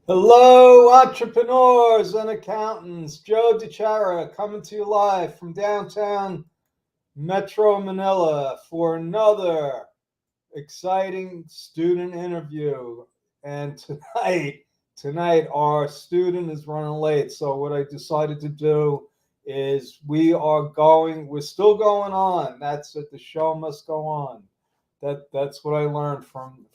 Hello, entrepreneurs and accountants. Joe Dichiara coming to you live from downtown Metro Manila for another exciting student interview. And tonight our student is running late. So what I decided to do is we're still going on. That's it. The show must go on. That's what I learned from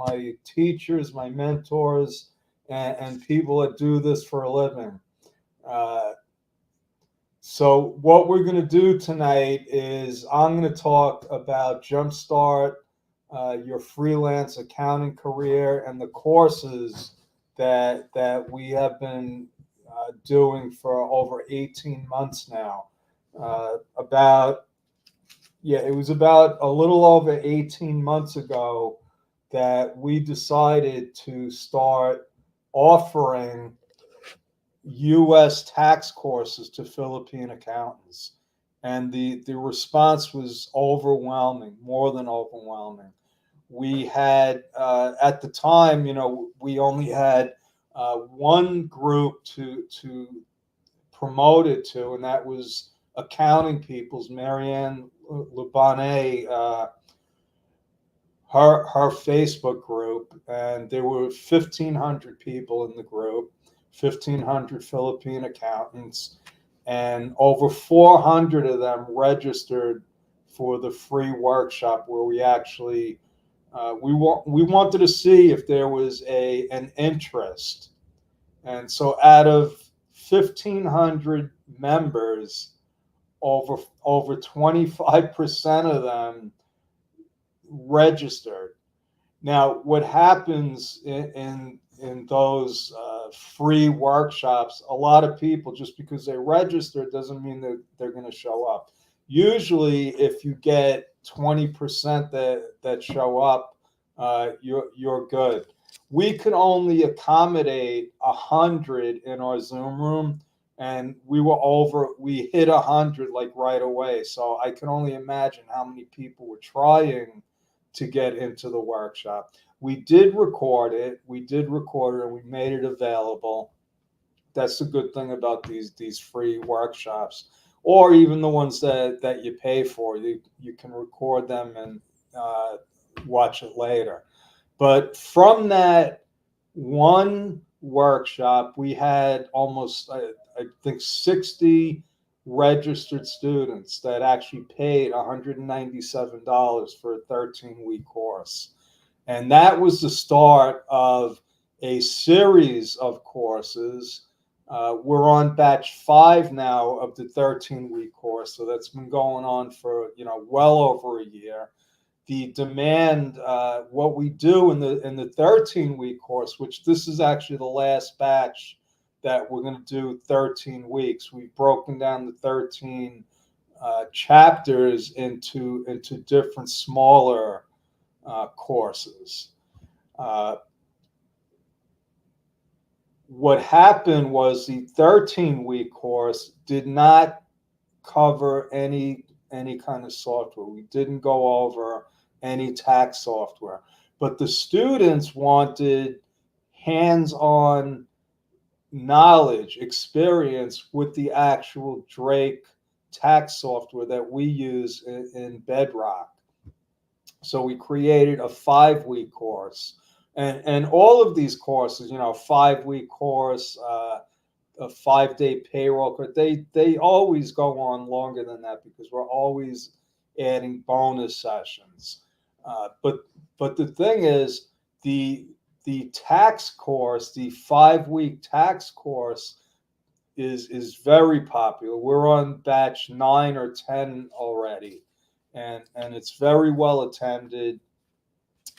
my teachers, my mentors, and people that do this for a living. Uh, so what we're going to do tonight is I'm going to talk about Jumpstart your freelance accounting career and the courses that we have been doing for over 18 months now. About Yeah, it was about a little over 18 months ago that we decided to start offering U.S. tax courses to Philippine accountants. And the response was overwhelming, more than overwhelming. We had, at the time, we only had one group to promote it to, and that was accounting people's Marianne Lubane, her Facebook group, and there were 1,500 people in the group, 1,500 Philippine accountants, and over 400 of them registered for the free workshop where we actually we wanted to see if there was a an interest, and so out of 1,500 members, over 25% of them registered. Now, what happens in those free workshops? A lot of people, just because they register, doesn't mean that they're going to show up. Usually, if you get 20% that show up, you're good. We could only accommodate 100 in our Zoom room, and we hit 100 like right away. So I can only imagine how many people were trying to get into the workshop. We did record it and we made it available. That's the good thing about these free workshops, or even the ones that you pay for. You can record them and uh, watch it later. But from that one workshop, we had almost, I think, 60 registered students that actually paid $197 for a 13-week course. And that was the start of a series of courses. We're on batch 5 now of the 13-week course. So that's been going on for, well over a year. The demand, what we do in the 13-week course, which this is actually the last batch that we're going to do 13 weeks. We've broken down the 13 chapters into different smaller courses. Uh, what happened was the 13-week course did not cover any kind of software. We didn't go over any tax software, but the students wanted hands-on knowledge, experience with the actual Drake tax software that we use in Bedrock. So we created a 5-week course, and all of these courses, 5-week course, a 5-day payroll course, they always go on longer than that because we're always adding bonus sessions. But the thing is, the the tax course, the 5-week tax course, is very popular. We're on batch 9 or 10 already, and it's very well attended.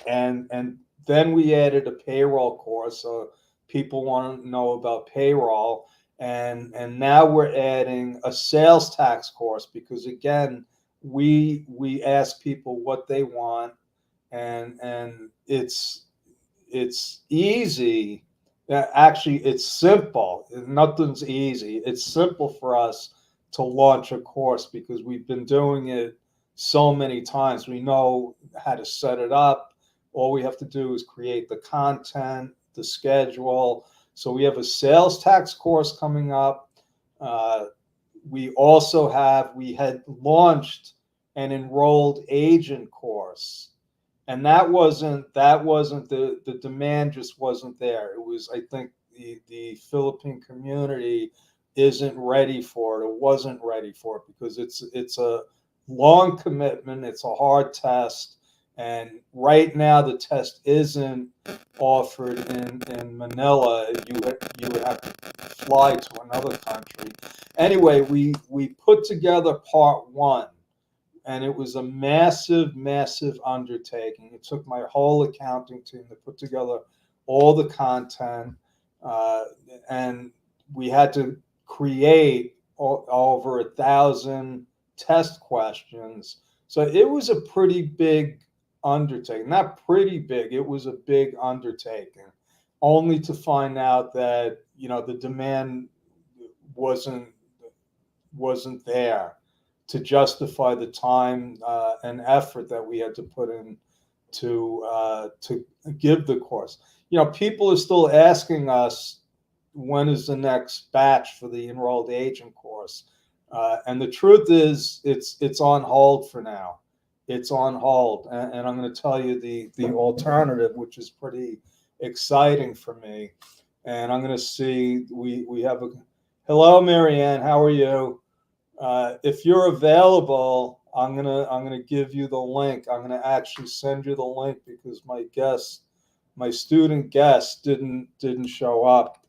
And then we added a payroll course, so people want to know about payroll. And now we're adding a sales tax course because, again, we ask people what they want, and it's easy. Actually, it's simple. Nothing's easy. It's simple for us to launch a course because we've been doing it so many times. We know how to set it up. All we have to do is create the content, the schedule. So we have a sales tax course coming up. We had launched an enrolled agent course, and that wasn't the demand just wasn't there. It was, I think, the Philippine community isn't ready for it. It wasn't ready for it because it's a long commitment. It's a hard test. And right now the test isn't offered in Manila. You would have to fly to another country. Anyway, we put together part one, and it was a massive, massive undertaking. It took my whole accounting team to put together all the content, and we had to create over 1,000 test questions. So it was a pretty big undertaking. Not pretty big, it was a big undertaking, only to find out that, the demand wasn't there to justify the time and effort that we had to put in to give the course. People are still asking us, when is the next batch for the enrolled agent course? And the truth is, it's on hold for now. It's on hold, and I'm going to tell you the alternative, which is pretty exciting for me. And I'm going to see, we have a hello, Marianne. How are you? If you're available, I'm gonna give you the link. I'm gonna actually send you the link because my student guest didn't show up,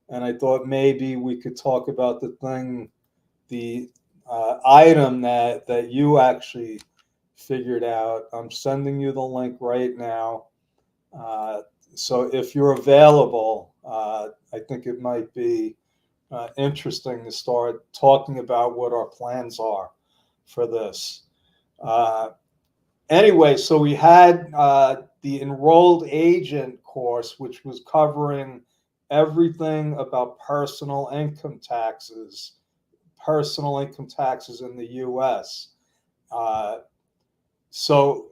and I thought maybe we could talk about the item that you actually figured out. I'm sending you the link right now. So if you're available, I think it might be interesting to start talking about what our plans are for this. Anyway, so we had the enrolled agent course, which was covering everything about personal income taxes in the U.S. So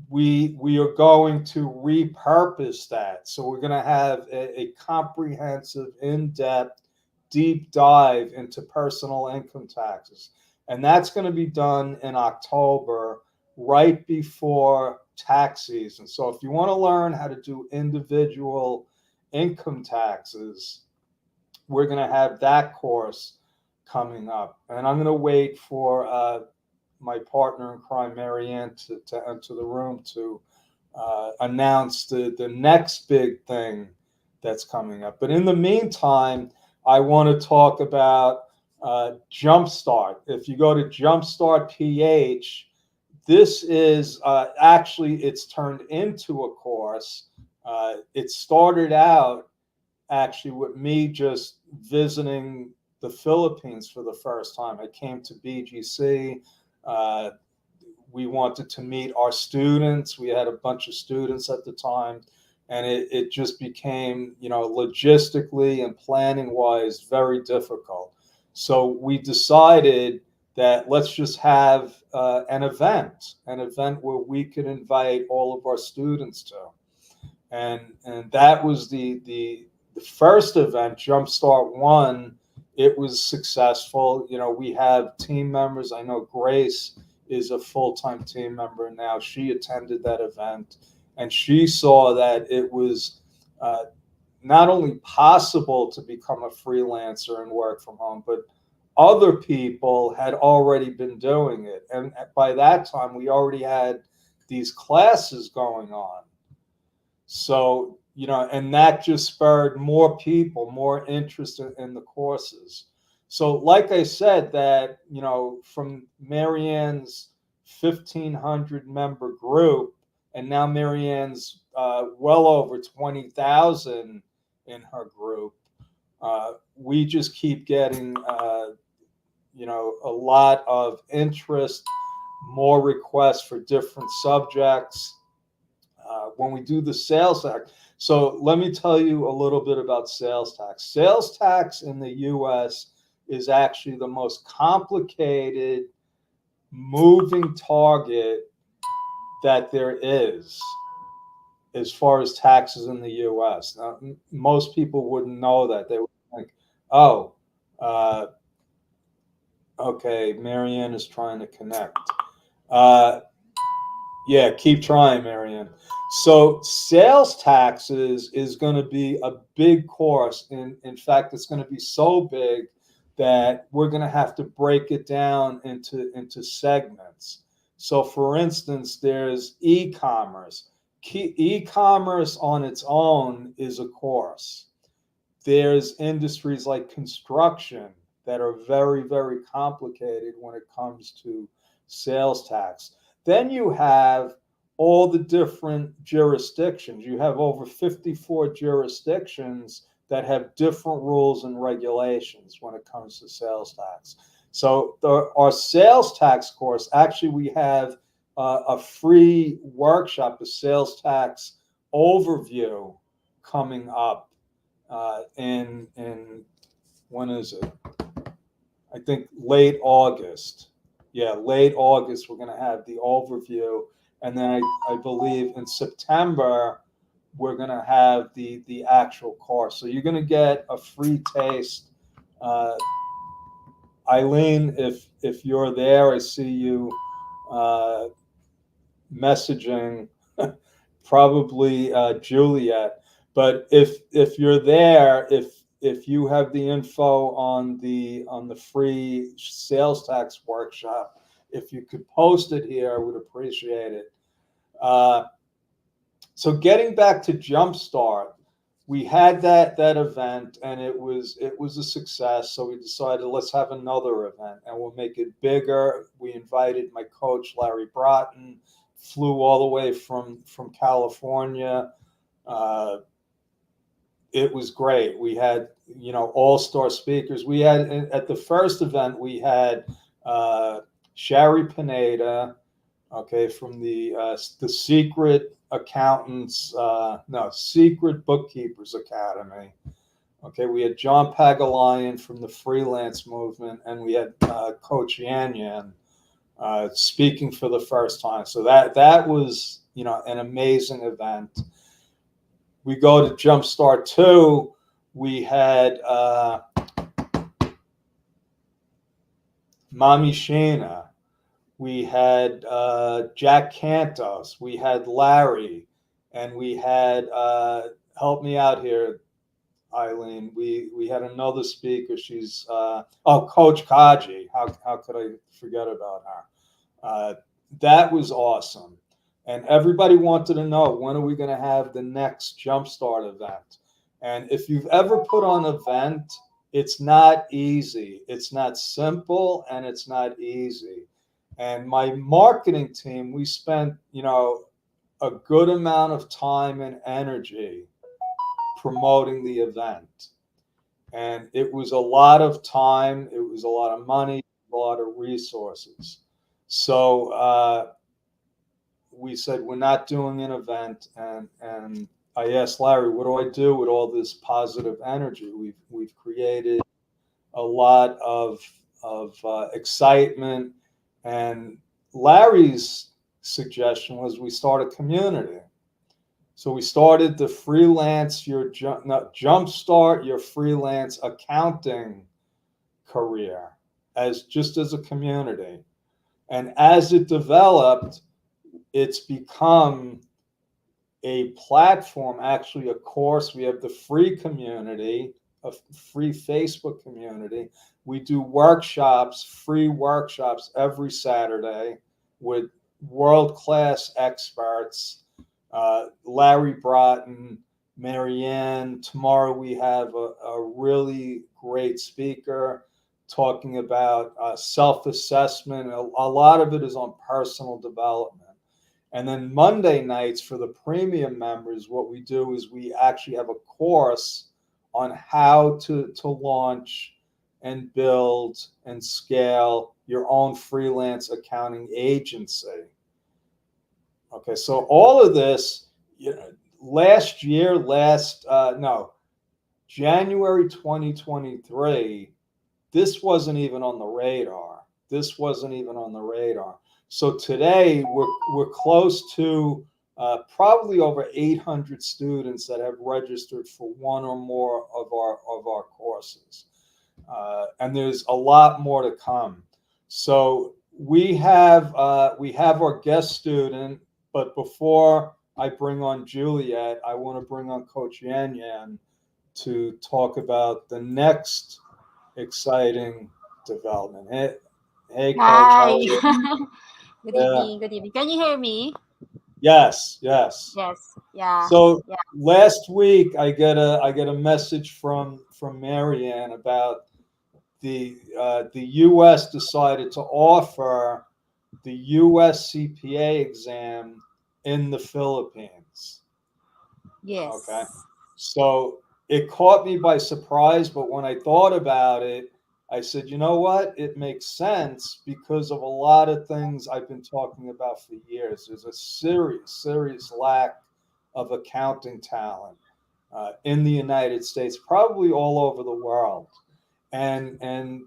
we are going to repurpose that. So we're going to have a comprehensive, in-depth, deep dive into personal income taxes. And that's going to be done in October, right before tax season. So if you want to learn how to do individual income taxes, we're going to have that course coming up. And I'm going to wait for my partner in crime, Marianne, to enter the room to announce the next big thing that's coming up. But in the meantime, I want to talk about Jumpstart. If you go to Jumpstart PH, this is actually, it's turned into a course. It started out actually with me just visiting the Philippines for the first time. I came to BGC. We wanted to meet our students. We had a bunch of students at the time, and it just became, logistically and planning wise, very difficult. So we decided that let's just have an event where we could invite all of our students to. And that was the first event, Jumpstart 1. It was successful. We have team members. I know Grace is a full-time team member now. She attended that event, and she saw that it was not only possible to become a freelancer and work from home, but other people had already been doing it. And by that time, we already had these classes going on. So, and that just spurred more people, more interest in the courses. So, like I said, that, from Marianne's 1,500 member group, and now Marianne's well over 20,000 in her group, we just keep getting, a lot of interest, more requests for different subjects. When we do the sales tax. So let me tell you a little bit about sales tax. Sales tax in the U.S. is actually the most complicated moving target that there is. as far as taxes in the U.S. Now, most people wouldn't know that. They would think, oh, uh, okay, Marianne is trying to connect. Yeah, keep trying, Marianne. So sales taxes is going to be a big course. In fact, it's going to be so big that we're going to have to break it down into segments. So for instance, there's e-commerce. E-commerce on its own is a course. There's industries like construction that are very, very complicated when it comes to sales tax. Then you have all the different jurisdictions. You have over 54 jurisdictions that have different rules and regulations when it comes to sales tax. So our sales tax course, actually, we have a free workshop, a sales tax overview coming up in when is it? I think late August. Yeah, late August, we're going to have the overview. And then I believe in September, we're going to have the actual course. So you're going to get a free taste. Eileen, if you're there, I see you messaging probably Juliet. But if you're there, if you have the info on the free sales tax workshop, if you could post it here, I would appreciate it. So getting back to Jumpstart, we had that event and it was a success. So we decided let's have another event and we'll make it bigger. We invited my coach Larry Broughton, flew all the way from California. It was great. We had all-star speakers. We had at the first event we had Shari Pineda, okay, from the Secret Accountants, Secret Bookkeepers Academy. Okay, we had John Pagalian from the Freelance Movement, and we had Coach Yan Yan speaking for the first time. So that was an amazing event. We go to Jumpstart 2. We had Mami Sheena. We had Jack Cantos. We had Larry. And we had, help me out here, Eileen. We had another speaker. She's, Coach Kaji. How could I forget about her? That was awesome. And everybody wanted to know, when are we going to have the next Jumpstart event? And if you've ever put on an event, it's not easy. It's not simple, and it's not easy. And my marketing team, we spent, a good amount of time and energy promoting the event. And it was a lot of time. It was a lot of money, a lot of resources. So, we said we're not doing an event, and I asked Larry, what do I do with all this positive energy? We've created a lot of excitement, and Larry's suggestion was we start a community. So we started the Jumpstart Your Freelance Accounting Career as a community, and as it developed, it's become a platform, actually a course. We have the free community, a free Facebook community. We do workshops, free workshops every Saturday with world-class experts, Larry Broughton, Marianne. Tomorrow we have a really great speaker talking about self-assessment. A lot of it is on personal development. And then Monday nights for the premium members, what we do is we actually have a course on how to launch and build and scale your own freelance accounting agency. Okay, so all of this, January 2023, this wasn't even on the radar. So today we're close to probably over 800 students that have registered for one or more of our courses, and there's a lot more to come. So we have our guest student, but before I bring on Juliet, I want to bring on Coach Yan Yan to talk about the next exciting development. Hey, Coach, how Hi. are you? Good Yeah. evening. Good evening. Can you hear me? Yes, yes. Yes. Yeah. So Yeah. last week I get a message from Marianne about the U.S. decided to offer the U.S. CPA exam in the Philippines. Okay, Yes. so it caught me by surprise, but when I thought about it, I said, you know what? It makes sense because of a lot of things I've been talking about for years. There's a serious lack of accounting talent in the United States, probably all over the world. And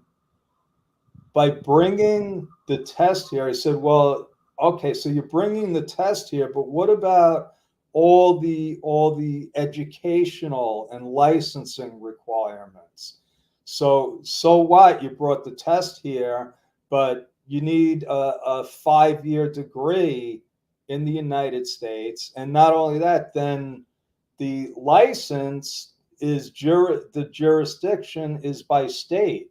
by bringing the test here, I said, well, okay, so you're bringing the test here, but what about all the educational and licensing requirements? So what? You brought the test here, but you need a 5 year degree in the United States, and not only that, then the license is the jurisdiction is by state.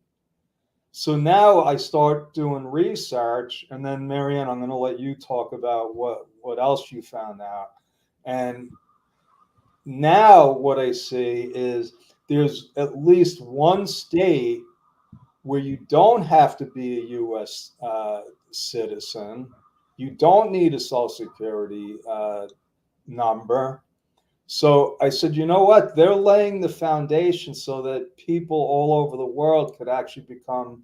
So now I start doing research, and then Marianne, I'm going to let you talk about what else you found out. And now what I see is there's at least one state where you don't have to be a U.S. Citizen. You don't need a Social Security number. So I said, you know what? They're laying the foundation so that people all over the world could actually become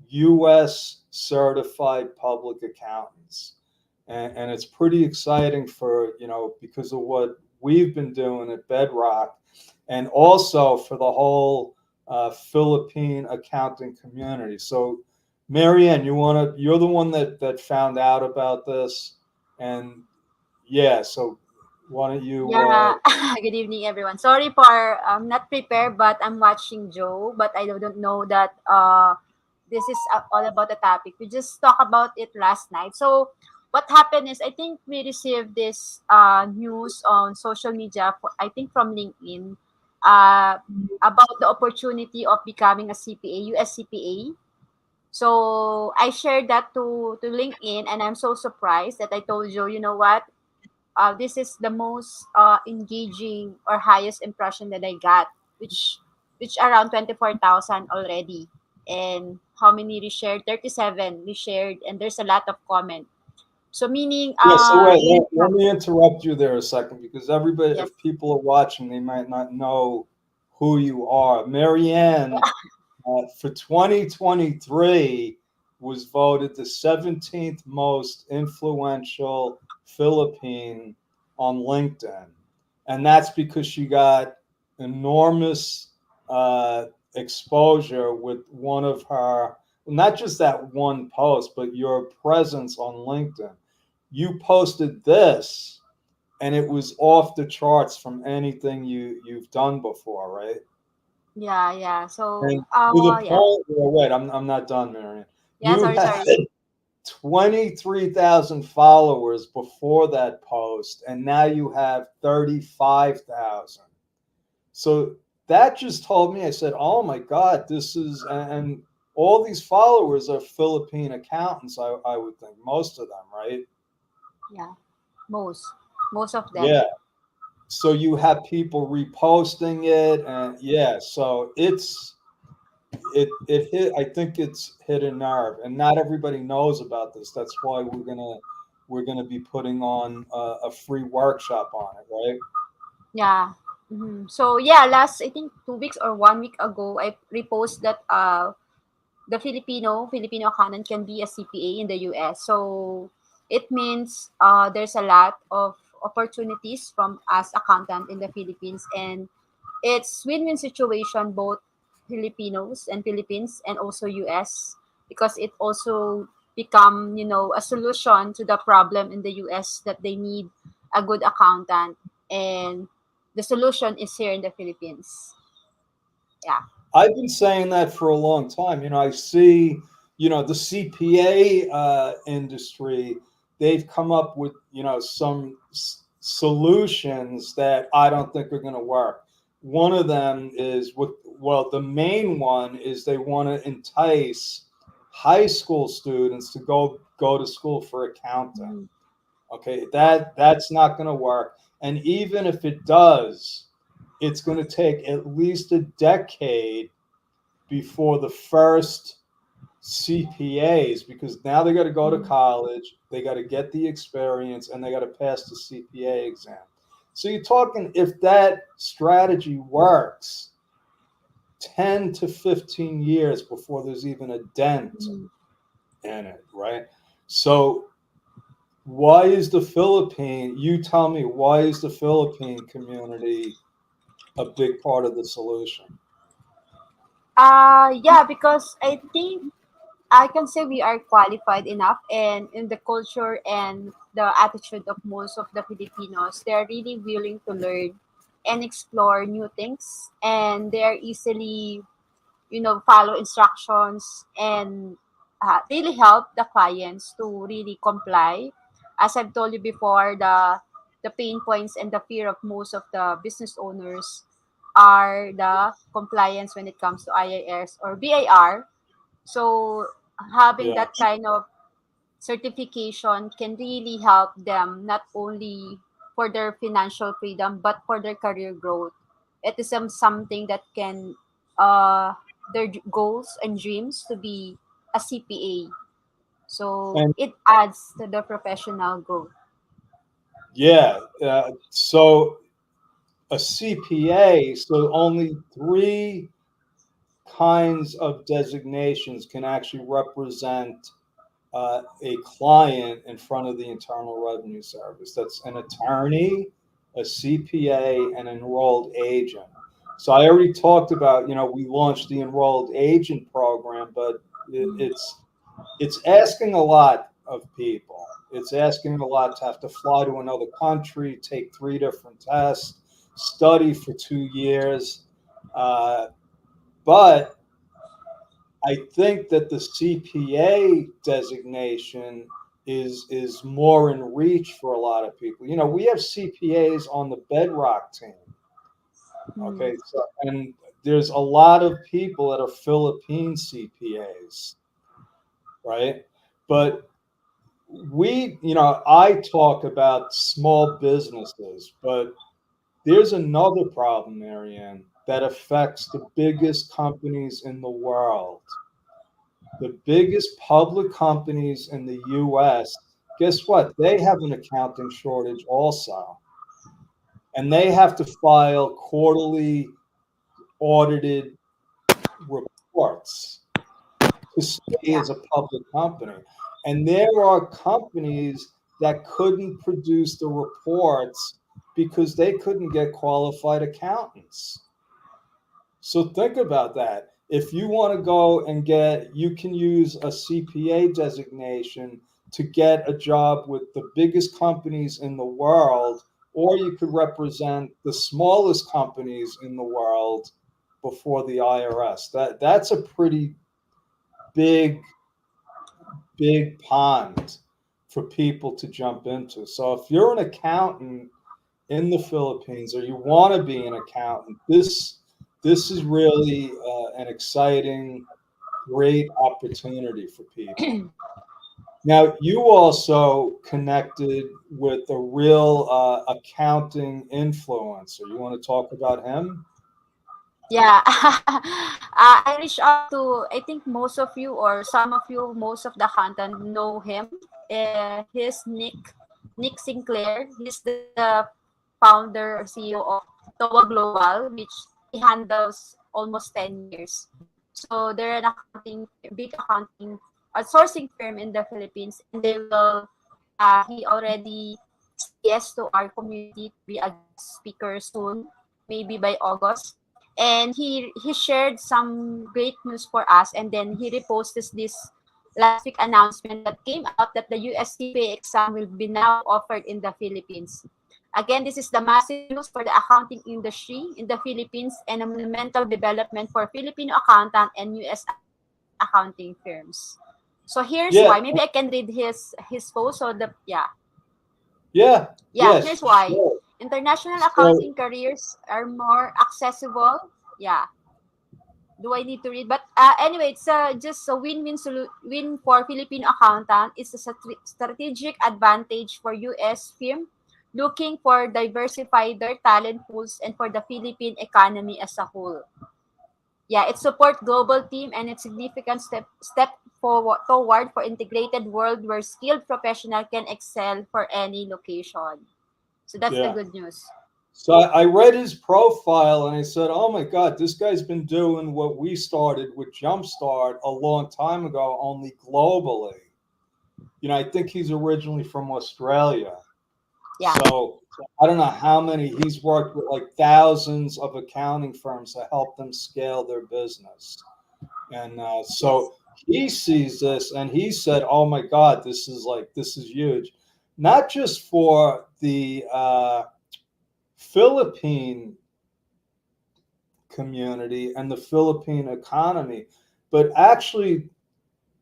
U.S. certified public accountants. And it's pretty exciting for, because of what we've been doing at Bedrock, and also for the whole Philippine accounting community. So, Marianne, you're the one that found out about this. And yeah, so why don't you Yeah. Good evening, everyone. Sorry for not prepared, but I'm watching Joe, but I don't know that this is all about the topic. We just talked about it last night. So what happened is I think we received this news on social media. I think from LinkedIn, uh, about the opportunity of becoming a CPA, US CPA. So I shared that to LinkedIn, and I'm so surprised that I told you, you know what? This is the most engaging or highest impression that I got, which around 24,000 already. And how many reshared? 37 reshared, and there's a lot of comment. So meaning, Yeah, so wait, yeah, let me interrupt you there a second because everybody, yes, if people are watching, they might not know who you are. Marianne, for 2023, was voted the 17th most influential Philippine on LinkedIn. And that's because she got enormous uh, exposure with one of her, not just that one post, but your presence on LinkedIn. You posted this, and it was off the charts from anything you've done before, right? yeah, yeah. So, And to the yeah, point where, wait, I'm not done, Marion. yeah. You Sorry, had sorry. 23,000 followers before that post, and now you have 35,000. So that just told me, I said, oh my God, this is, and all these followers are Philippine accountants, I would think, most of them, right? Yeah, most of them. Yeah. So you have people reposting it, and yeah, so it hit, I think it's hit a nerve, and not everybody knows about this. That's why we're gonna be putting on a free workshop on it, right? Yeah. So yeah, last I think 2 weeks or 1 week ago, I repost that the Filipino accountant can be a CPA in the US. So it means there's a lot of opportunities from us accountant in the Philippines, and it's win-win situation both Filipinos and Philippines and also US, because it also become a solution to the problem in the US that they need a good accountant, and the solution is here in the Philippines. Yeah. I've been saying that for a long time. I see, the CPA industry, they've come up with, some solutions that I don't think are going to work. One of them is well, the main one is they want to entice high school students to go to school for accounting. Mm. Okay, that's not going to work. And even if it does, it's going to take at least a decade before the first CPAs, because now they got to go to Mm. college, they got to get the experience, and they got to pass the CPA exam. So you're talking, if that strategy works, 10 to 15 years before there's even a dent Mm. in it, right? So why is the you tell me, why is the Philippine community a big part of the solution? Yeah, because I think I can say we are qualified enough, and in the culture and the attitude of most of the Filipinos, they are really willing to learn and explore new things, and they are easily, follow instructions and really help the clients to really comply. As I've told you before, the pain points and the fear of most of the business owners are the compliance when it comes to IIS or BIR. So having Yeah. that kind of certification can really help them not only for their financial freedom but for their career growth. It is something that can their goals and dreams to be a CPA. So And it adds to the professional growth. yeah, so a CPA, so only three kinds of designations can actually represent a client in front of the Internal Revenue Service. That's an attorney, a CPA, and an enrolled agent. So I already talked about, we launched the enrolled agent program, but Mm. it's asking a lot of people. It's asking a lot to have to fly to another country, take three different tests, study for 2 years. Uh, but I think that the CPA designation is more in reach for a lot of people. We have CPAs on the Bedrock team. Mm. Okay, so and there's a lot of people that are Philippine CPAs, right? But I talk about small businesses, but there's another problem, Marianne, that affects the biggest companies in the world. The biggest public companies in the US, guess what? They have an accounting shortage also. And they have to file quarterly audited reports to stay Yeah. as a public company. And there are companies that couldn't produce the reports because they couldn't get qualified accountants. So think about that. If you want to go and you can use a CPA designation to get a job with the biggest companies in the world, or you could represent the smallest companies in the world before the IRS. That's a pretty big, big pond for people to jump into. So if you're an accountant in the Philippines or you want to be an accountant, this is really an exciting, great opportunity for people. Now, you also connected with a real accounting influencer. You want to talk about him? Yeah. I reached out to, I think most of you or some of you, most of the content know him. He's Nick Sinclair. He's the founder or CEO of TOA Global, which he handles almost 10 years. So they're an big accounting outsourcing firm in the Philippines, and he already said yes to our community to be a guest speaker soon, maybe by August. And he shared some great news for us, and then he reposted this last week announcement that came out that the USCPA exam will be now offered in the Philippines. Again, this is the massive news for the accounting industry in the Philippines and a monumental development for Filipino accountant and U.S. accounting firms. So here's why. Maybe I Yeah, can read his post. So yeah, yeah, here's yes, for why. sure. International So accounting careers are more accessible. Yeah, do I need to read? But anyway, it's just a win for Filipino accountant. It's a strategic advantage for U.S. firm looking for diversify their talent pools and for the Philippine economy as a whole. Yeah, it support global team and it's significant step forward toward for integrated world where skilled professional can excel for any location. So that's the yeah. good news. So I read his profile and I said, "Oh my God, this guy's been doing what we started with Jumpstart a long time ago, only globally." I think he's originally from Australia. Yeah. So I don't know how many he's worked with, like thousands of accounting firms to help them scale their business. And Yes. so he sees this and he said, "Oh my God, this is huge, not just for the Philippine community and the Philippine economy, but actually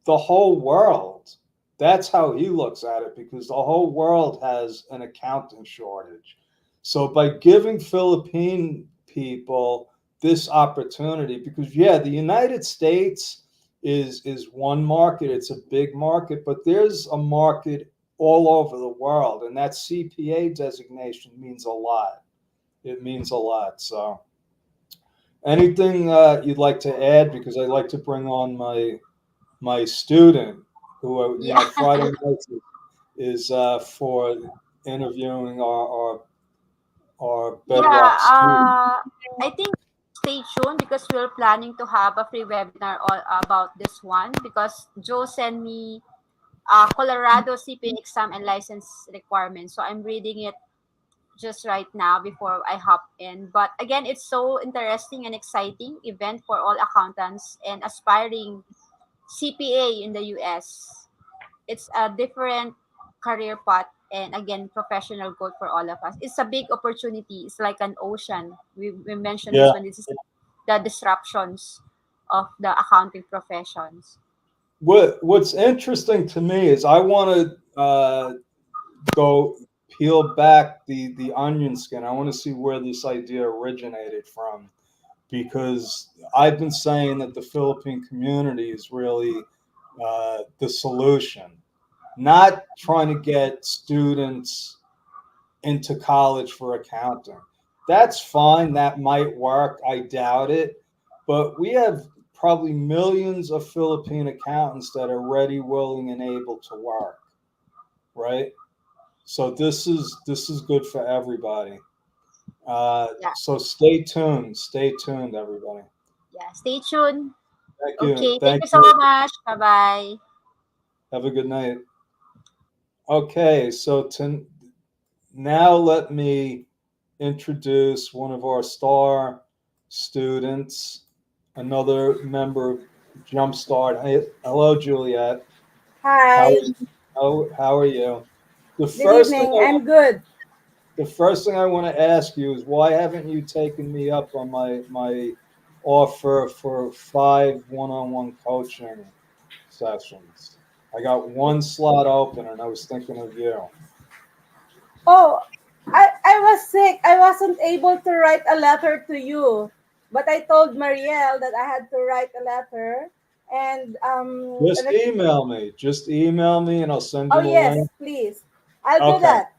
the whole world." That's how he looks at it because the whole world has an accounting shortage. So by giving Philippine people this opportunity, because yeah, the United States is one market, it's a big market, but there's a market all over the world, and that CPA designation means a lot. It means a lot. So anything you'd like to add? Because I like to bring on my student, who Yeah. Friday nights is for interviewing our Yeah, Bedrock student. I think stay tuned because we're planning to have a free webinar all about this one because Joe sent me Colorado CPA exam and license requirements. So I'm reading it just right now before I hop in. But again, it's so interesting and exciting event for all accountants and aspiring CPA in the US. It's a different career path and again professional growth for all of us. It's a big opportunity. It's like an ocean. We mentioned this Yeah. one. This is the disruptions of the accounting professions. What's interesting to me is I want to go peel back the onion skin. I want to see where this idea originated from, because I've been saying that the Philippine community is really the solution, not trying to get students into college for accounting. That's fine. That might work. I doubt it. But we have probably millions of Philippine accountants that are ready, willing, and able to work, right? So this is good for everybody. Yeah, So stay tuned. Stay tuned, everybody. yeah. Stay tuned. Thank you. Okay, thank Thank you so you. much. Bye bye. Have a good night. Okay, so now let me introduce one of our star students, another member of Jumpstart. Hey, hello, Juliet. How Hi, how are you? The good first thing evening. I I'm good. the first thing I want to ask you is, why haven't you taken me up on my offer for 5 one-on-one coaching sessions? I got one slot open, and I was thinking of you. Oh, I was sick. I wasn't able to write a letter to you, but I told Marielle that I had to write a letter. And Just email me, and I'll send oh you the link. yes, please. I'll do Okay. that.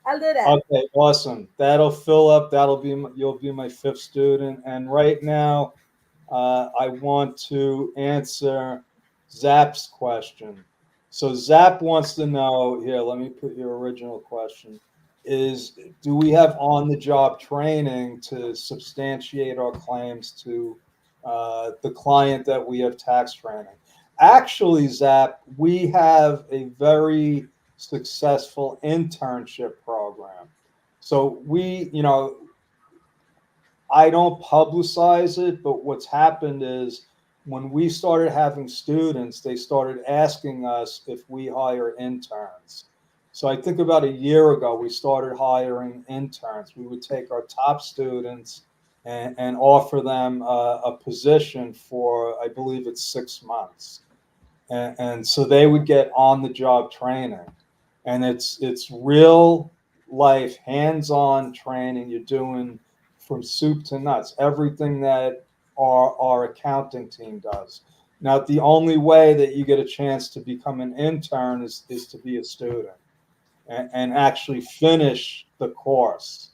I'll do that. Okay, awesome. That'll fill up. You'll be my fifth student. And right now, I want to answer Zap's question. So Zap wants to know here. Let me put your original question: Is do we have on-the-job training to substantiate our claims to the client that we have tax training? Actually, Zap, we have a very successful internship program. So I don't publicize it, but what's happened is when we started having students, they started asking us if we hire interns. So I think about a year ago, we started hiring interns. We would take our top students and offer them a position for, I believe it's 6 months. And so they would get on the job training. And it's real life, hands-on training. You're doing from soup to nuts, everything that our accounting team does. Now, the only way that you get a chance to become an intern is to be a student and actually finish the course.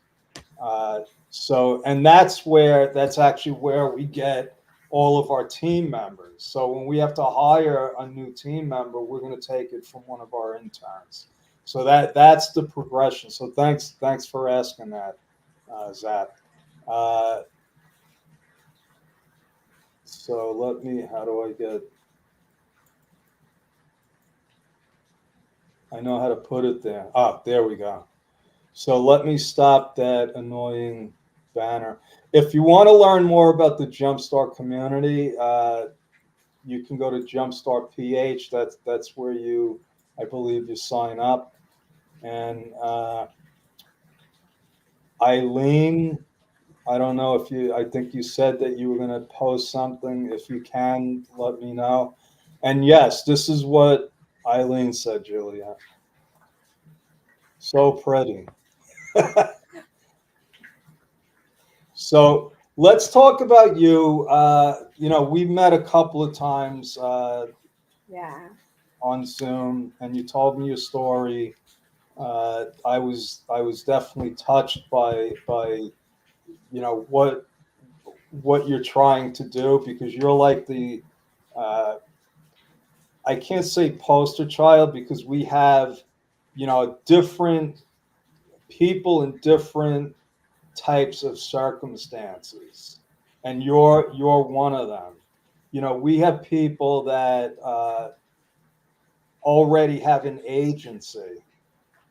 And that's actually where we get all of our team members. So when we have to hire a new team member, we're going to take it from one of our interns. So that's the progression. So thanks for asking that, Zach. So how do I get? I know how to put it there. There we go. So let me stop that annoying banner. If you want to learn more about the Jumpstart community, you can go to Jumpstart PH. That's where I believe you sign up. And Eileen, I don't know I think you said that you were going to post something. If you can, let me know. And yes, this is what Eileen said, Julia. So pretty. So let's talk about you. We've met a couple of times Yeah. on Zoom, and you told me your story. I was definitely touched by what you're trying to do, because you're like the I can't say poster child, because we have different people in different types of circumstances, and you're one of them. We have people that already have an agency,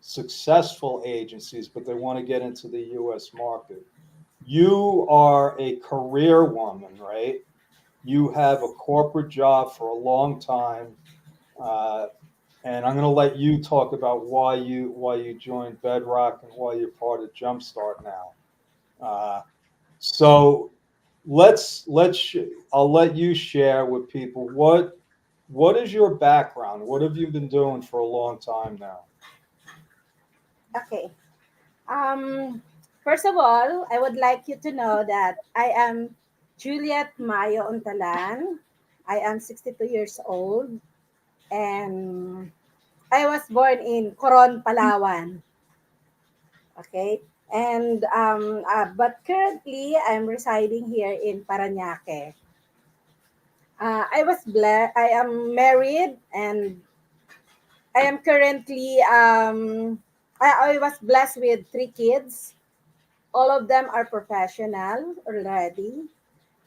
successful agencies, but they want to get into the U.S. market. You are a career woman, right? You have a corporate job for a long time, and I'm going to let you talk about why you joined Bedrock and why you're part of Jumpstart now. So I'll let you share with people what is your background? What have you been doing for a long time now? Okay. Um, First of all, I would like you to know that I am Juliet Untalan. I am 62 years old, and I was born in Coron, Palawan. Okay. And but currently I'm residing here in Parañaque. I was blessed. I am married, and I am currently I was blessed with 3 kids. All of them are professional already,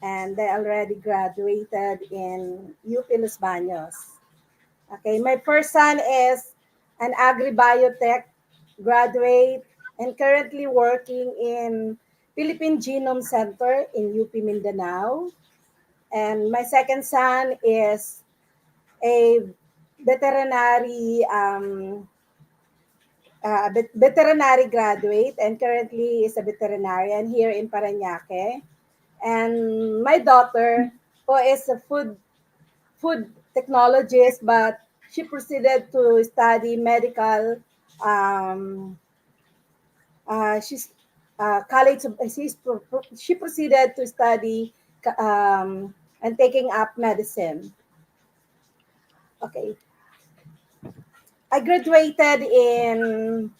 and they already graduated in UP Los Baños. Okay, my first son is an agri-biotech graduate and currently working in Philippine Genome Center in UP Mindanao. And my second son is a veterinary veterinary graduate and currently is a veterinarian here in Parañaque. And my daughter, who is a food technologist, but she proceeded to study medical. Um, she's college. She proceeded to study and taking up medicine. Okay, I graduated in.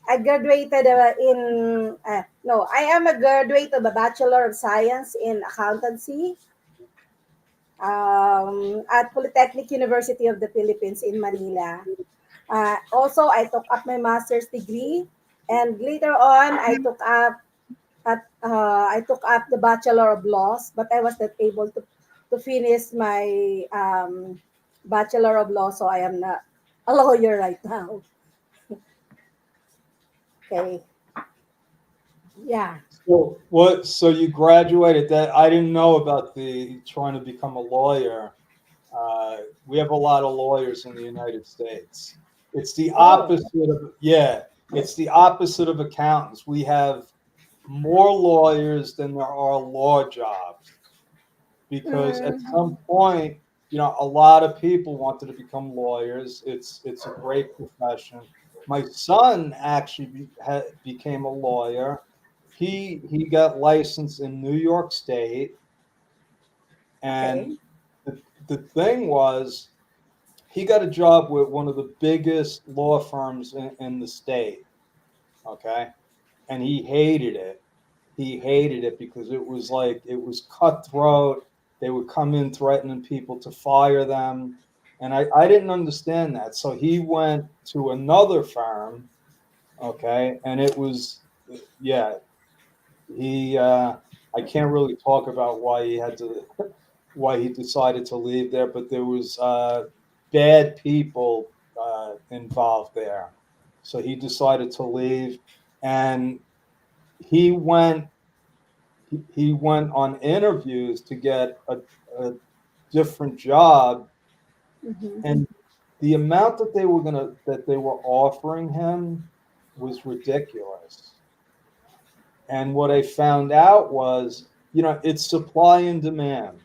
I graduated in. No, I am a graduate of a Bachelor of Science in Accountancy at Polytechnic University of the Philippines in Manila. Also, I took up my master's degree, and later on, I took up the Bachelor of Laws, but I was not able to finish my Bachelor of Law, so I am not a lawyer right now. Okay, yeah. So you graduated that. I didn't know about the trying to become a lawyer. We have a lot of lawyers in the United States. It's the Oh. opposite of, yeah, it's the opposite of accountants. We have more lawyers than there are law jobs because at Mm, some point, a lot of people wanted to become lawyers. It's a great profession. My son actually became a lawyer. He got licensed in New York State, and okay. the thing was, he got a job with one of the biggest law firms in the state. Okay, and he hated it. He hated it because it was like it was cutthroat. They would come in threatening people to fire them, and I didn't understand that. So he went to another firm. Okay, and it was, yeah, he I can't really talk about why he had to why he decided to leave there, but there was bad people involved there, so he decided to leave, and he went he went on interviews to get a different job, Mm-hmm. and the amount that they were offering him was ridiculous. And what I found out was, it's supply and demand.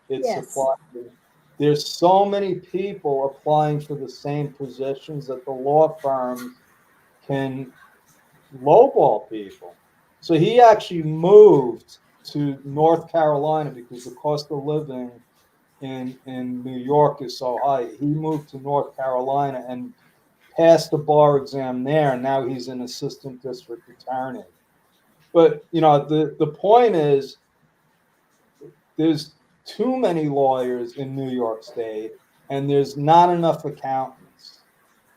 It's Yes. supply. There's so many people applying for the same positions that the law firms can lowball people. So he actually moved to North Carolina because the cost of living in New York is so high. He moved to North Carolina and passed the bar exam there, and now he's an assistant district attorney. But the point is, there's too many lawyers in New York State, and there's not enough accountants.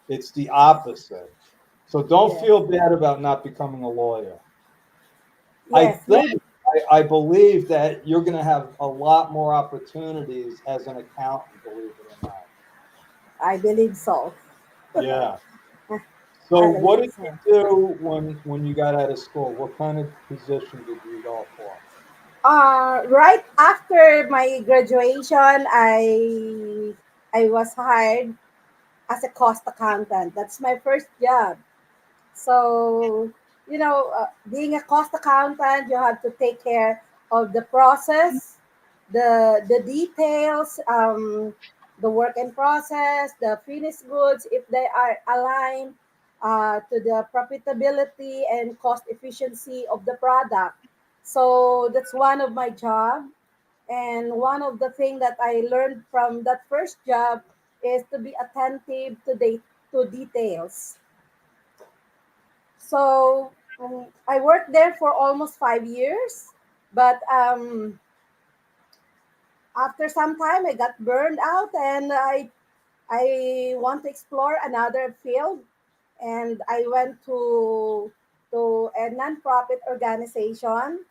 It's the opposite. So don't Yes. feel bad about not becoming a lawyer. I Yes. think, Maybe I believe that you're going to have a lot more opportunities as an accountant, believe it or not. I believe so. Yeah. So I what believe did you so. do when you got out of school? What kind of position did you go for? Right after my graduation, I was hired as a cost accountant. That's my first job. So, being a cost accountant, you have to take care of the process, the details, the work in process, the finished goods, if they are aligned to the profitability and cost efficiency of the product. So that's one of my job. And one of the things that I learned from that first job is to be attentive to details. So I worked there for almost 5 years, but after some time I got burned out, and I want to explore another field, and I went to a nonprofit organization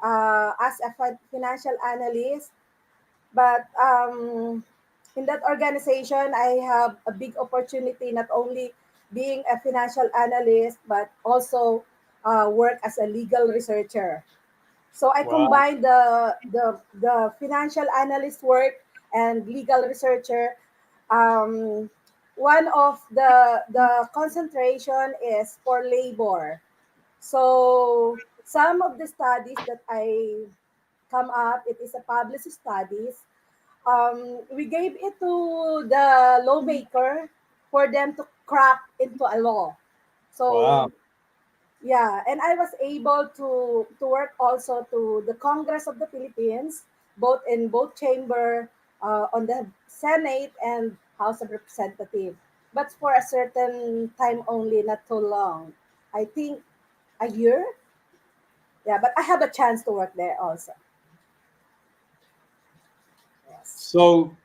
as a financial analyst. But in that organization, I have a big opportunity, not only being a financial analyst, but also work as a legal researcher. So I Wow. combine the financial analyst work and legal researcher. Um, One of the concentration is for labor. So some of the studies that I come up, it is a published studies. We gave it to the lawmaker for them to craft into a law. Wow. So yeah, and I was able to work also to the Congress of the Philippines, both in both chamber, on the Senate and House of Representative, but for a certain time only, not too long. I think a year. Yeah, but I have a chance to work there also. Yes. So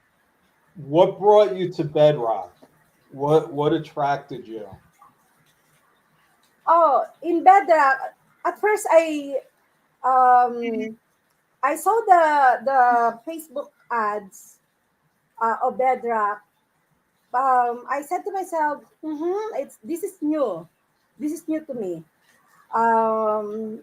what brought you to Bedrock? What attracted you? Oh, in Bedrock, at first um I saw the Facebook ads of Bedrock. I said to myself, it's this is new. This is new to me.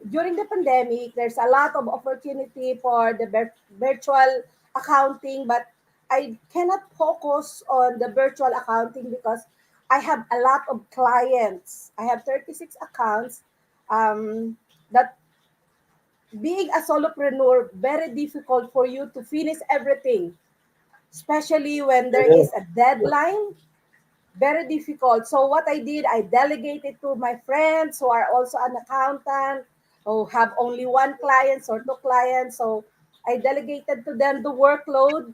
During the pandemic, there's a lot of opportunity for the virtual accounting, but I cannot focus on the virtual accounting because I have a lot of clients. I have 36 accounts. That being a solopreneur, very difficult for you to finish everything, especially when there is It a deadline. Very difficult. So what I did, I delegated to my friends who are also an accountant, who have only one client or two clients. So I delegated to them the workload,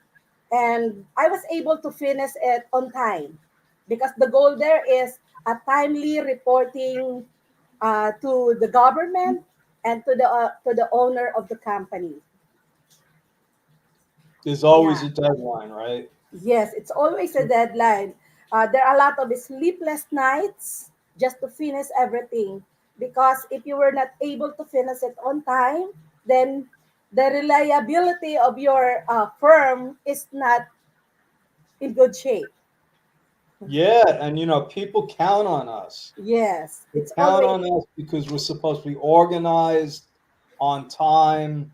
and I was able to finish it on time because the goal there is a timely reporting to the government and to the owner of the company. There's always Yeah. a deadline, right? Yes, it's always a deadline. There are a lot of sleepless nights just to finish everything. Because if you were not able to finish it on time, then the reliability of your firm is not in good shape. Yeah, and people count on us. Yes, They it's count always, on us because we're supposed to be organized, on time,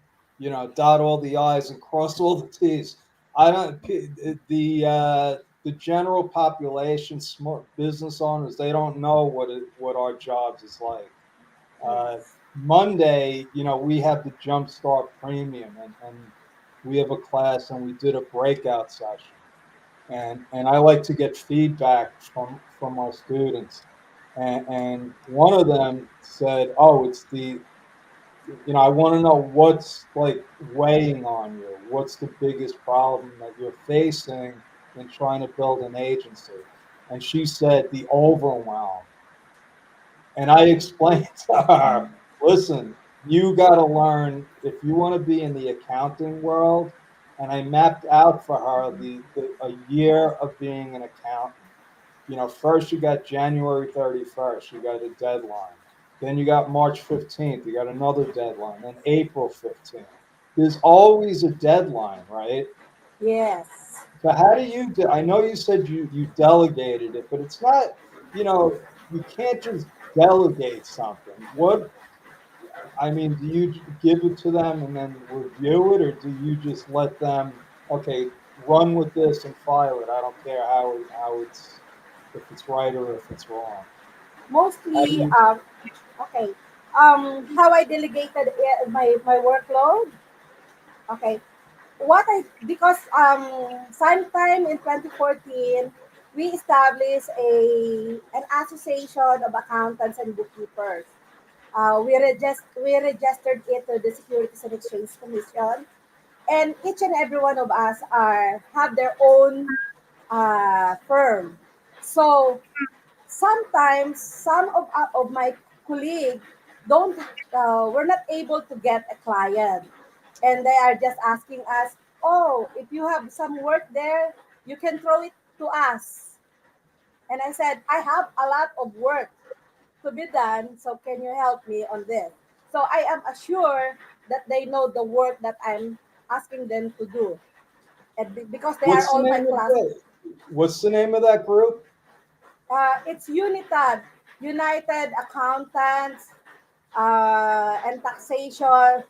dot all the i's and cross all the t's. I don't the general population, small business owners, they don't know what our jobs is like. Uh, yes, Monday, we have the Jumpstart Premium, and we have a class, and we did a breakout session, and I like to get feedback from our students. And one of them said, "Oh, it's I want to know what's like weighing on you. What's the biggest problem that you're facing in trying to build an agency?" And she said, "The overwhelm." And I explained to her, listen, you got to learn if you want to be in the accounting world. And I mapped out for her a year of being an accountant. First you got January 31st, you got a deadline. Then you got March 15th, you got another deadline. Then April 15th. There's always a deadline, right? yes. So how do you do? I know you said you delegated it, but it's not, you know, you can't just delegate something. What I mean, do you give it to them and then review it, or do you just let them, okay, run with this and file it? I don't care how it's if it's right or if it's wrong. How do Mostly, you? okay. How I delegated my workload. Okay, what I because sometime in 2014 we established an association of accountants and bookkeepers. We registered it to the Securities and Exchange Commission, and each and every one of us are have their own firm. So sometimes some of my colleagues don't were not able to get a client, and they are just asking us, oh, if you have some work there, you can throw it to us. And I said, I have a lot of work to be done, so can you help me on this? So I am assured that they know the work that I'm asking them to do, and because they are What's the all my name of class. that? What's the name of that group? It's UNITAD, United Accountants and Taxation,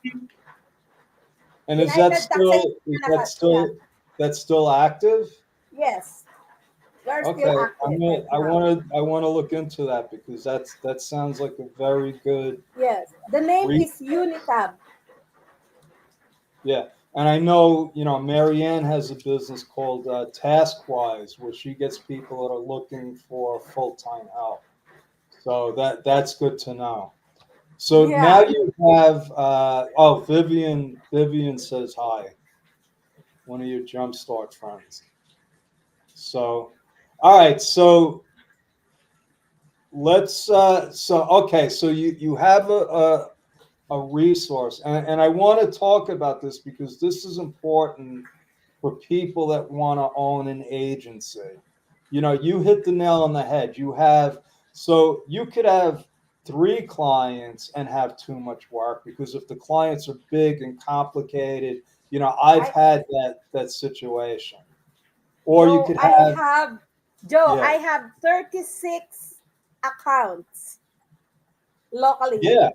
And United Taxation is and yeah, that's still active? yes, we're still Okay, active right I now. want to look into that because that sounds like a very good Yes, the name re is Unitab. yeah. And I know, Marianne has a business called Taskwise, where she gets people that are looking for full-time help. So that's good to know. So now Yeah. you have oh, Vivian says hi, one of your Jumpstart friends. So all right, so let's so okay, so you have a resource, and I want to talk about this because this is important for people that want to own an agency. You hit the nail on the head. So you could have three clients and have too much work because if the clients are big and complicated, I've I had that situation. Or you Joe, could have, I yeah, have 36 accounts locally. yeah.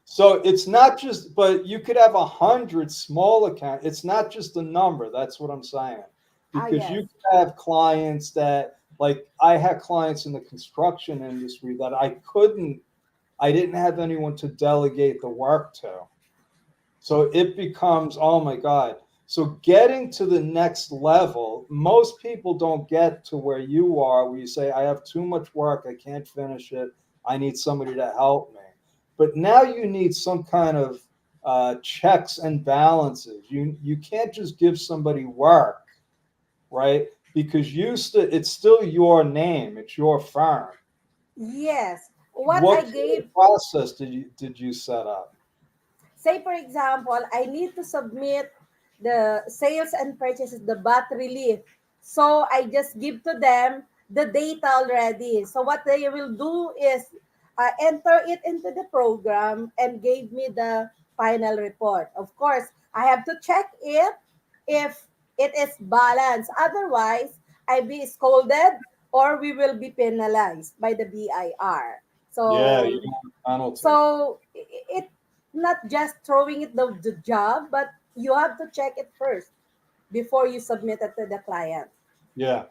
So it's not just, but you could have 100 small accounts. It's not just a number. That's what I'm saying. Ah, Because yes. you could have clients that Like I had clients in the construction industry that I didn't have anyone to delegate the work to. So it becomes, oh my God. So getting to the next level, most people don't get to where you are, where you say, I have too much work, I can't finish it, I need somebody to help me. But now you need some kind of checks and balances. You can't just give somebody work, right? Because it's still your name, it's your firm. Yes. What What I kind of gave, process did you set up? say for example, I need to submit the sales and purchases, the bat relief. So I just give to them the data already. So what they will do is enter it into the program and gave me the final report. Of course, I have to check it if it is balanced. Otherwise, I be scolded or we will be penalized by the BIR. Yeah, you So want a penalty. so it not just throwing it the job, but you have to check it first before you submit it to the client. Yeah.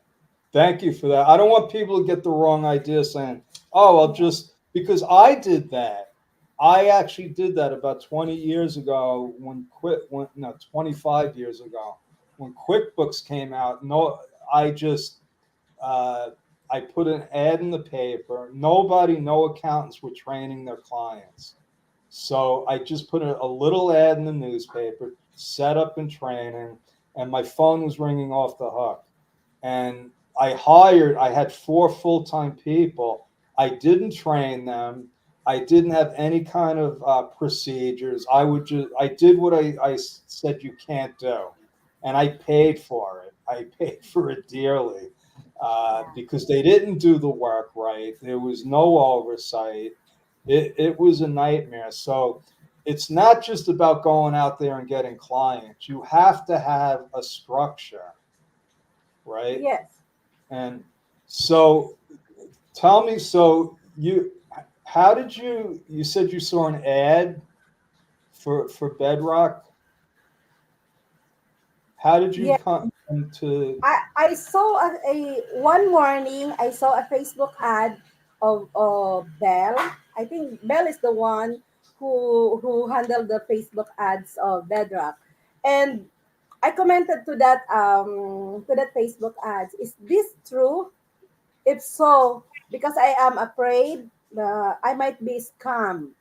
Thank you for that. I don't want people to get the wrong idea saying, oh, I'll just, because I did that. I actually did that about 20 years ago when, no, 25 years ago, when QuickBooks came out. No, I just, uh, I put an ad in the paper. No accountants were training their clients. So I just put a little ad in the newspaper, set up in training, and my phone was ringing off the hook. And I had four full-time people. I didn't train them. I didn't have any kind of procedures. I did what I said you can't do. And I paid for it. I paid for it dearly Yeah. because they didn't do the work right. There was no oversight. It was a nightmare. So it's not just about going out there and getting clients. You have to have a structure, right? Yes. And so tell me, so how did you said you saw an ad for Bedrock? How did you Yeah. come to, I saw one morning I saw a Facebook ad of Bell. I think Bell is the one who handled the Facebook ads of Bedrock. And I commented to that Facebook ads. Is this true? If so, because I am afraid I might be scammed.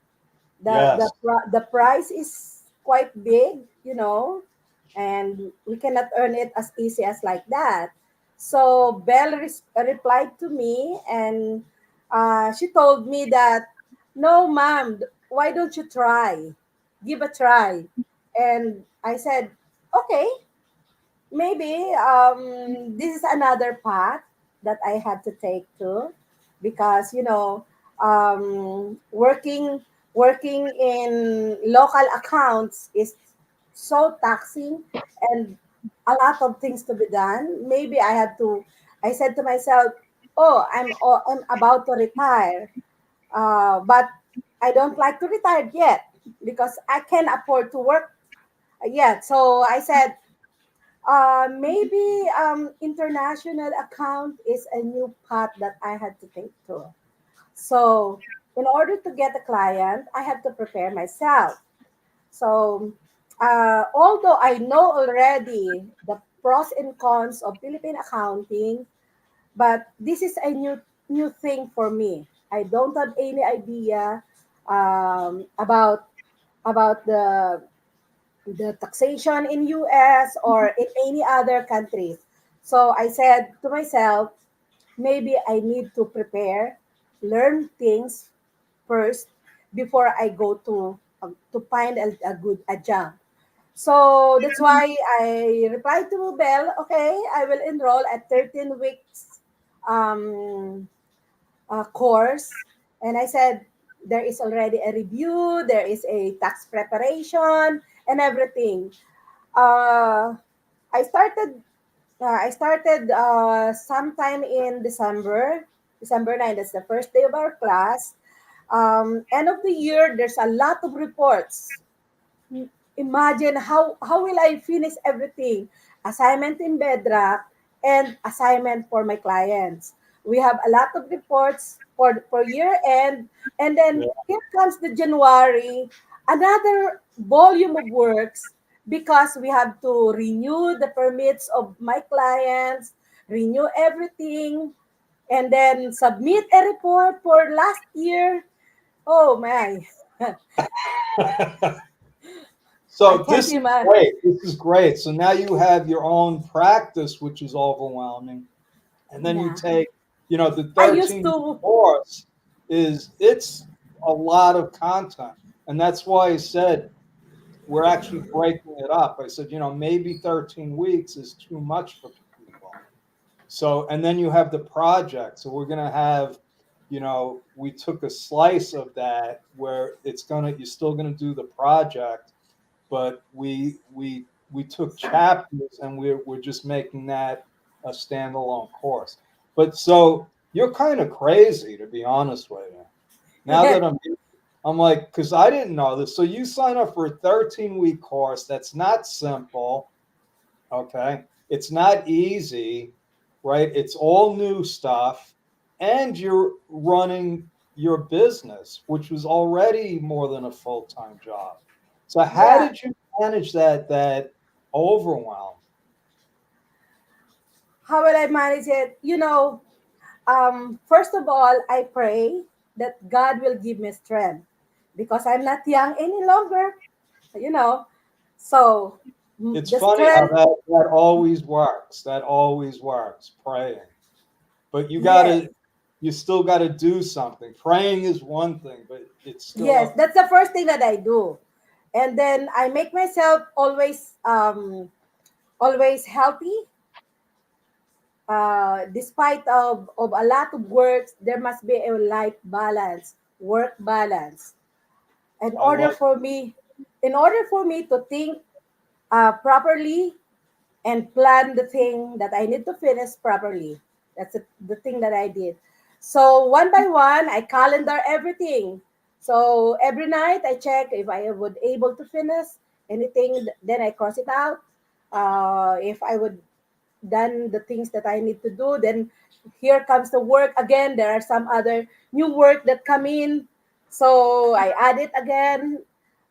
yes, The price is quite big, and we cannot earn it as easy as like that. So Belle replied to me, and she told me that, no, ma'am, why don't you try? Give a try. And I said, okay, maybe this is another path that I had to take too, because working in local accounts is so taxing and a lot of things to be done. Maybe I said to myself, oh, I'm about to retire, but I don't like to retire yet because I can afford to work yet. So I said, maybe international account is a new path that I had to take to. So in order to get a client, I have to prepare myself. So although I know already the pros and cons of Philippine accounting, but this is a new thing for me. I don't have any idea about the taxation in US or in any other countries. So I said to myself, maybe I need to prepare, learn things first before I go to find a good adjunct. So that's why I replied to Bell, okay, I will enroll at 13 weeks um, course. And I said, there is already a review, there is a tax preparation, and everything. Uh, I started. I started sometime in December. December 9th. That's the first day of our class. End of the year, there's a lot of reports. Imagine how will I finish everything? Assignment in Bedrock and assignment for my clients. We have a lot of reports for year end, and then here comes the January, another volume of works because we have to renew the permits of my clients, renew everything, and then submit a report for last year. Oh my, I So can't this is imagine. great. This is great. So now you have your own practice, which is overwhelming, and then you Yeah, take, the I used 13 to. course it's a lot of content, and that's why I said we're actually breaking it up. I said, maybe 13 weeks is too much for people. So, and then you have the project. So we're going to have, we took a slice of that where you're still going to do the project, but we took chapters and we're just making that a standalone course. But so you're kind of crazy, to be honest with you. Now that I'm like, because I didn't know this. So you sign up for a 13-week course that's not simple. Okay. It's not easy, right? It's all new stuff. And you're running your business, which was already more than a full-time job. So how Yeah, did you manage that overwhelm? how will I manage it? First of all, I pray that God will give me strength because I'm not young any longer, you know. So It's the funny how strength, that always works. That always works, praying. But yes, you still gotta do something. Praying is one thing, but it's still yes, up. that's the first thing that I do. And then I make myself always healthy. Despite of a lot of work, there must be a life balance, work balance. In I order like for me, in order for me to think properly and plan the thing that I need to finish properly. That's the thing that I did. So one by one, I calendar everything. So every night I check if I would able to finish anything. Then I cross it out. If I would done the things that I need to do, then here comes the work again. There are some other new work that come in. So I add it again.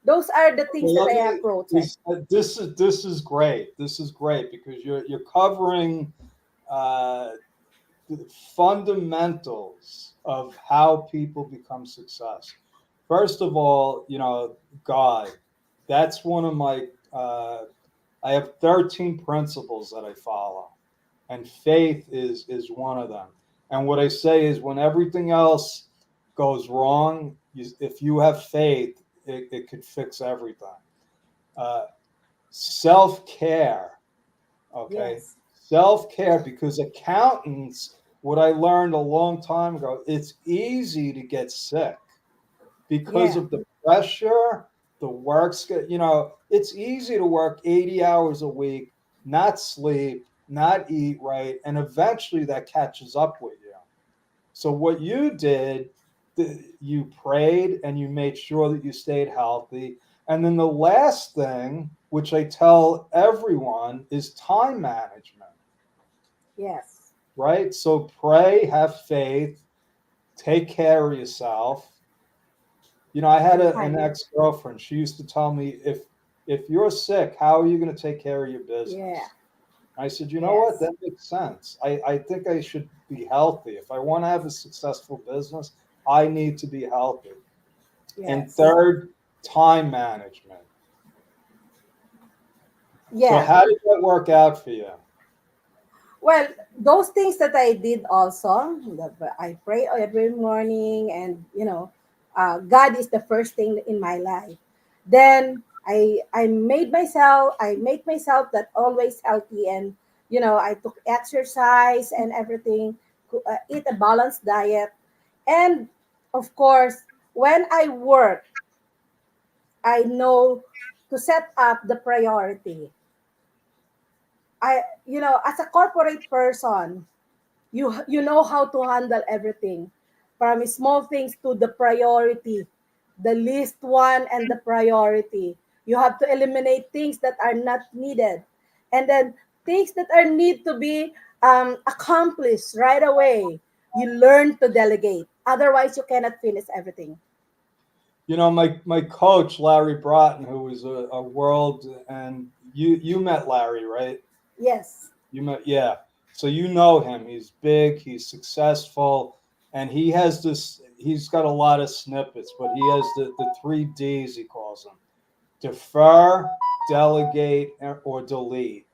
Those are the things Well, that let I me. approach it. This is great. This is great because you're covering uh, the fundamentals of how people become success. First of all, God. That's one of my. I have 13 principles that I follow, and faith is one of them. And what I say is, when everything else goes wrong, if you have faith, it could fix everything. Uh, Self care, okay? Yes. Self care, because accountants, what I learned a long time ago, it's easy to get sick because Yeah. of the pressure, the work schedule. It's easy to work 80 hours a week, not sleep, not eat right, and eventually that catches up with you. So what you did, you prayed and you made sure that you stayed healthy. And then the last thing, which I tell everyone, is time management, Yes. right? So pray, have faith, take care of yourself. I had an Time. ex-girlfriend. She used to tell me, if you're sick, how are you going to take care of your Yeah. business? I said, you know what? Yes. That makes sense. I think I should be healthy. If I want to have a successful business, I need to be healthy. And Yes. third, time management. So Yeah. how did that work out for you? Well, those things that I did also, I pray every morning, and God is the first thing in my life. Then I make myself that always healthy, and I took exercise and everything, eat a balanced diet, and of course, when I work, I know to set up the priority. As a corporate person, you know how to handle everything, from small things to the priority, the least one and the priority. You have to eliminate things that are not needed, and then things that are need to be accomplish right away, you learn to delegate. Otherwise, you cannot finish everything. You know, my coach Larry Broughton, who was a world, and you met Larry, right? Yes. You met, yeah. So you know him. He's big. He's successful, and he has this. He's got a lot of snippets, but he has the three D's he calls them: defer, delegate, or delete.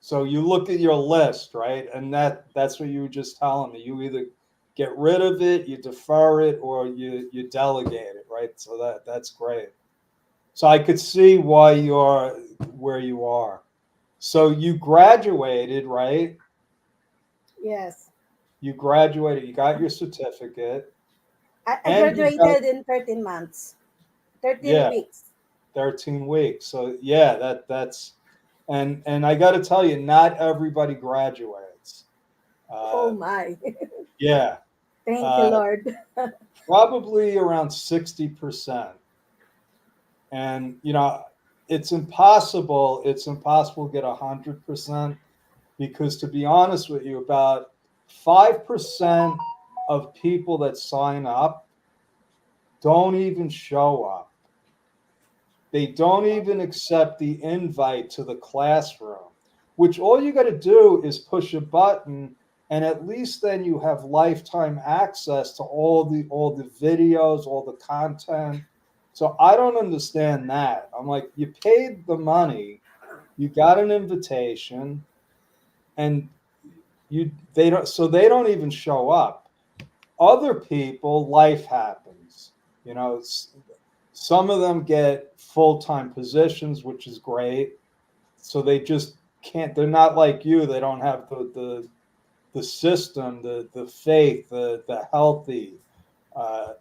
So you look at your list, right? And that's what you were just telling me. You either get rid of it, you defer it, or you delegate it, right? So that's great. So I could see why you're where you are. So you graduated, right? Yes. You graduated, you got your certificate, I and you got, graduated in 13 months, 13 yeah, weeks. 13 weeks. So yeah, that's and I got to tell you, not everybody graduates. Oh Uh, my. yeah, Thank you, uh, Lord. probably around 60%. And you know, it's impossible to get 100%, because to be honest with you, about 5% of people that sign up don't even show up. They don't even accept the invite to the classroom, which all you got to do is push a button, and at least then you have lifetime access to all the videos, all the content. So I don't understand that. I'm like, you paid the money, you got an invitation, and they don't even show up. Other people, life happens. You know, some of them get full-time positions, which is great. So they just can't. They're not like you. They don't have the system, the faith, the healthy, uh,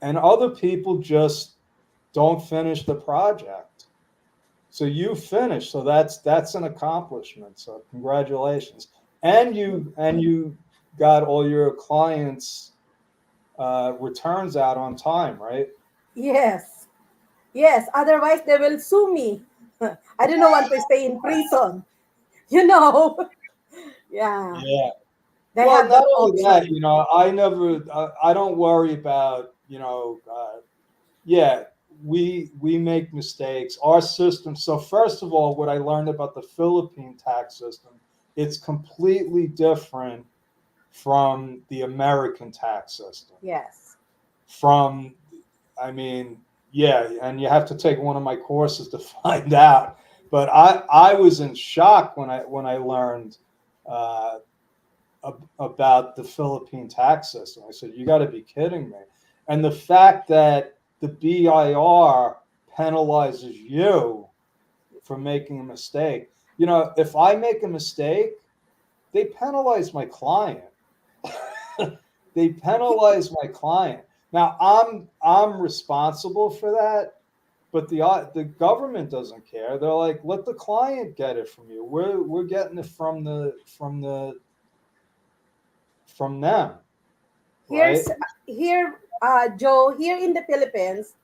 and other people just don't finish the project. So you finished. So that's an accomplishment. So congratulations. And you got all your clients' returns out on time, right? Yes. Yes. Otherwise, they will sue me. I do not want to stay in prison. You know. Yeah. Yeah. They Well, have not that only that, option. I don't worry about, yeah, we make mistakes. Our system. So first of all, what I learned about the Philippine tax system, it's completely different from the American tax system. Yes. From, I mean, yeah, and you have to take one of my courses to find out. But I was in shock when I learned uh, about the Philippine tax system. I said, "You got to be kidding me!" And the fact that the BIR penalizes you for making a mistake. You know, if I make a mistake, they penalize my client. They penalize my client. Now I'm responsible for that, but the government doesn't care. They're like, let the client get it from you. We're getting it from them, right? Joe, here in the Philippines,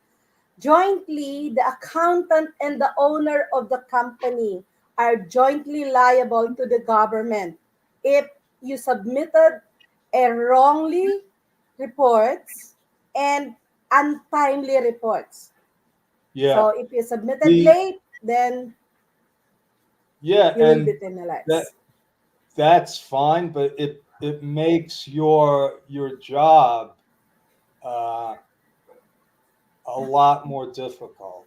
jointly, the accountant and the owner of the company are jointly liable to the government if you submitted a wrongly reports and untimely reports. So Yeah. if you submitted The late, then yeah, you will be and that penalized. that's fine, but it makes your job uh, a lot more difficult.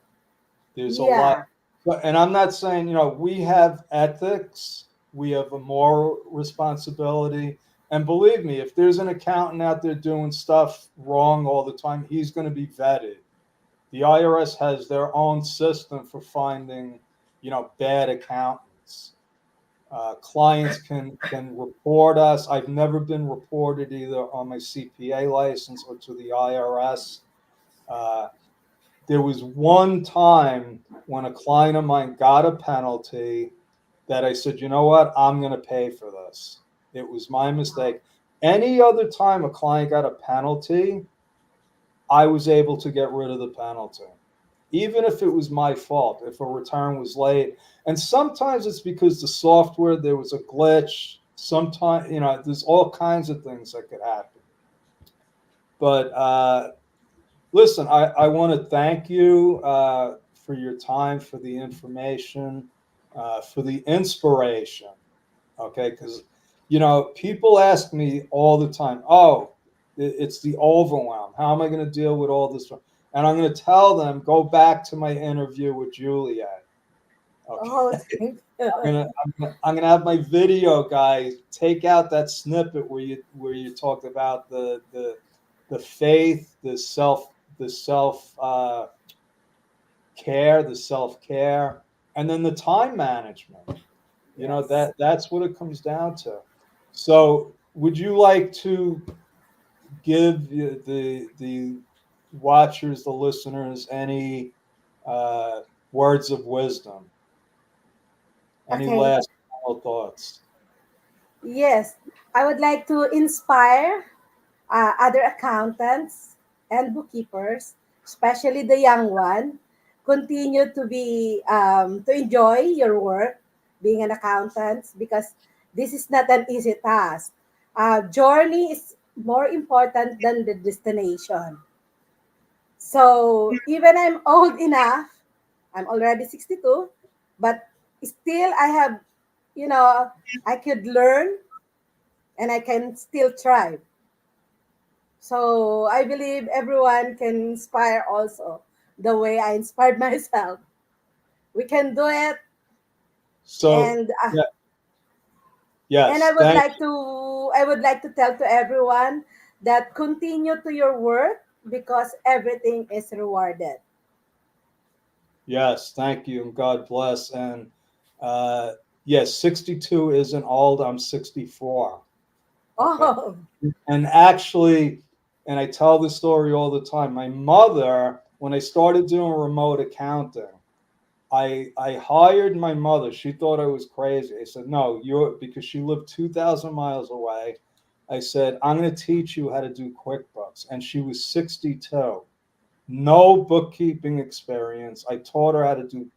There's a lot, Yeah. and I'm not saying, we have ethics, we have a moral responsibility, and believe me, if there's an accountant out there doing stuff wrong all the time, he's going to be vetted. The IRS has their own system for finding, bad accountants. Clients can report us. I've never been reported either on my CPA license or to the IRS. Uh, there was one time when a client of mine got a penalty that I said, you know what, I'm going to pay for this. It was my mistake. Any other time a client got a penalty, I was able to get rid of the penalty. even if it was my fault, if a return was late. And sometimes it's because the software, there was a glitch. Sometimes, there's all kinds of things that could happen. But listen, I want to thank you for your time, for the information, for the inspiration. Okay, because people ask me all the time, oh, it's the overwhelm. How am I going to deal with all this? And I'm going to tell them, go back to my interview with Juliet. Okay. Oh, thank you. I'm gonna have my video guy take out that snippet where you talked about the faith, the self care, the self care, and then the time management. Yes. That's what it comes down to. So, would you like to give the watchers, the listeners, any words of wisdom? Any Okay. last final thoughts? Yes. I would like to inspire other accountants and bookkeepers, especially the young one, continue to enjoy your work being an accountant because this is not an easy task. Journey is more important than the destination. So even I'm old enough, I'm already 62, but still I have, you know, I could learn and I can still thrive. So I believe everyone can inspire also the way I inspired myself. We can do it, So, and yeah, and I yes, would thank like to I would like to tell to everyone that continue to your work because everything is rewarded. yes, thank you, and God bless. And uh, yes, 62 isn't old. I'm 64. Okay, Oh, and actually, and I tell this story all the time. My mother, when I started doing remote accounting, I hired my mother. She thought I was crazy. I said, no, you're because she lived 2,000 miles away. I said, I'm going to teach you how to do QuickBooks. And she was 62, no bookkeeping experience. I taught her how to do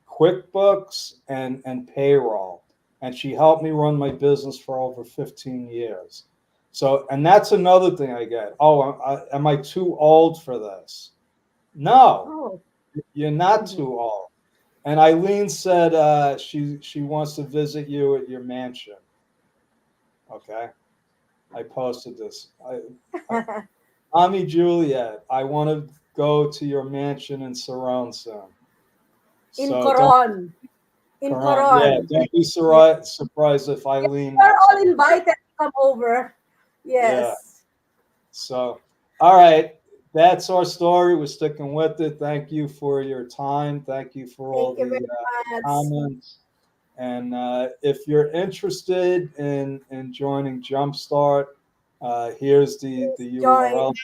QuickBooks and payroll. And she helped me run my business for over 15 years. So, and that's another thing I get. Oh, am I too old for this? No, oh, you're not mhm. too old. And Eileen said she wants to visit you at your mansion. Okay, I posted this. Mommy Juliet, I want to go to your mansion in Saron soon. In So don't Coron, in Karan, yeah, Coron. don't be Yeah, surprised if Eileen you are knocks all on. invited to come over. Yeah. Yes. So, all right, that's our story. We're sticking with it. Thank you for your time. Thank you for all Thank you very the much. comments. And if you're interested in joining Jumpstart, here's the Please URL: join.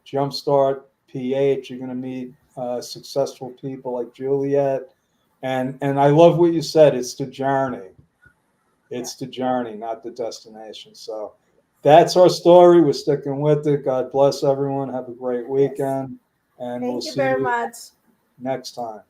Jumpstart PH. You're going to meet successful people like Juliet, and I love what you said. It's the journey. Yeah. It's the journey, not the destination. So that's our story. We're sticking with it. God bless everyone. Have a great Yes. weekend, and we'll Thank you see very you much. next time.